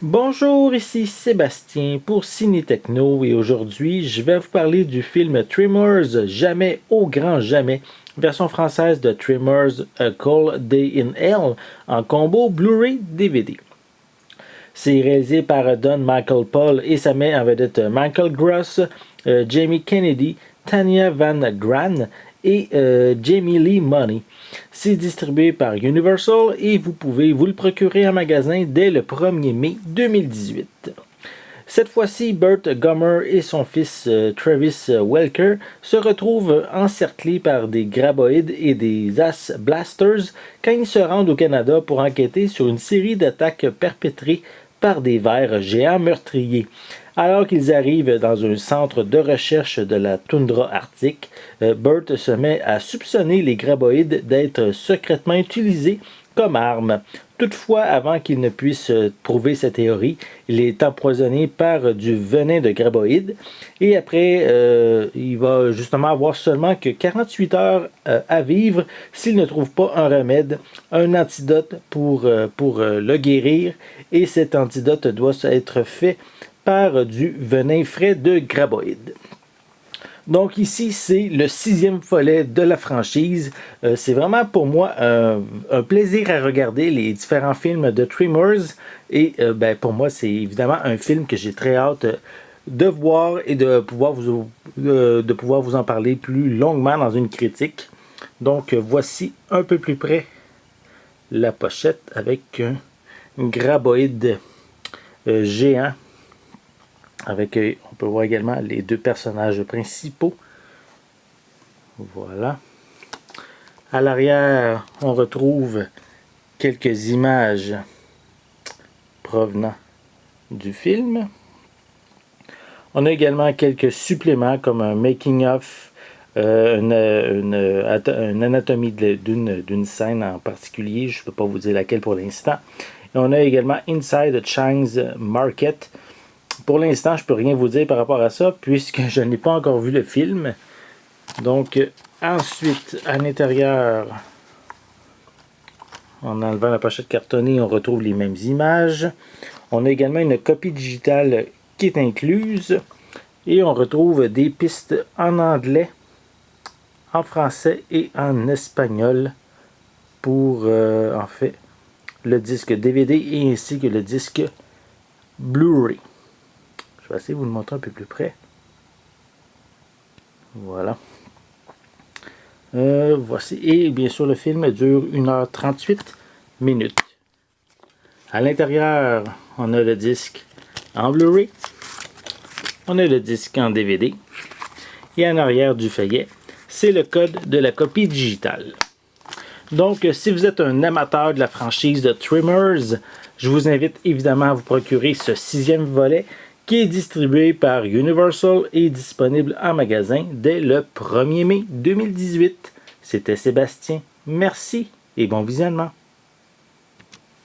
Bonjour, ici Sébastien pour Ciné Techno et aujourd'hui je vais vous parler du film Tremors Jamais au grand jamais, version française de Tremors A Cold Day in Hell en combo Blu-ray DVD. C'est réalisé par Don Michael Paul et ça met en vedette Michael Gross, Jamie Kennedy, Tanya Van Gran et Jamie Lee Money. C'est distribué par Universal et vous pouvez vous le procurer en magasin dès le 1er mai 2018. Cette fois-ci, Burt Gummer et son fils Travis Welker se retrouvent encerclés par des graboïdes et des Ass Blasters quand ils se rendent au Canada pour enquêter sur une série d'attaques perpétrées par des vers géants meurtriers. Alors qu'ils arrivent dans un centre de recherche de la toundra arctique, Burt se met à soupçonner les graboïdes d'être secrètement utilisés comme armes. Toutefois, avant qu'il ne puisse prouver sa théorie, il est empoisonné par du venin de graboïde et après, il va justement avoir seulement que 48 heures à vivre s'il ne trouve pas un remède, un antidote pour le guérir et cet antidote doit être fait par du venin frais de graboïde. Donc ici, c'est le 6e volet de la franchise. C'est vraiment pour moi un plaisir à regarder les différents films de Tremors. Et pour moi, c'est évidemment un film que j'ai très hâte de voir et de pouvoir vous en parler plus longuement dans une critique. Donc voici un peu plus près la pochette avec un graboïde géant. Avec, on peut voir également les deux personnages principaux. Voilà. À l'arrière, on retrouve quelques images provenant du film. On a également quelques suppléments comme un making-of, une anatomie d'une scène en particulier. Je ne peux pas vous dire laquelle pour l'instant. Et on a également Inside Chang's Market. Pour l'instant, je ne peux rien vous dire par rapport à ça, puisque je n'ai pas encore vu le film. Donc, ensuite, à l'intérieur, en enlevant la pochette cartonnée, on retrouve les mêmes images. On a également une copie digitale qui est incluse. Et on retrouve des pistes en anglais, en français et en espagnol pour, en fait, le disque DVD et ainsi que le disque Blu-ray. Je vais essayer de vous le montrer un peu plus près. Voilà. Voici. Et bien sûr, le film dure 1h38 minutes. À l'intérieur, on a le disque en Blu-ray. On a le disque en DVD. Et en arrière du feuillet, c'est le code de la copie digitale. Donc, si vous êtes un amateur de la franchise de Tremors, je vous invite évidemment à vous procurer ce 6e volet qui est distribué par Universal et disponible en magasin dès le 1er mai 2018. C'était Sébastien. Merci et bon visionnement.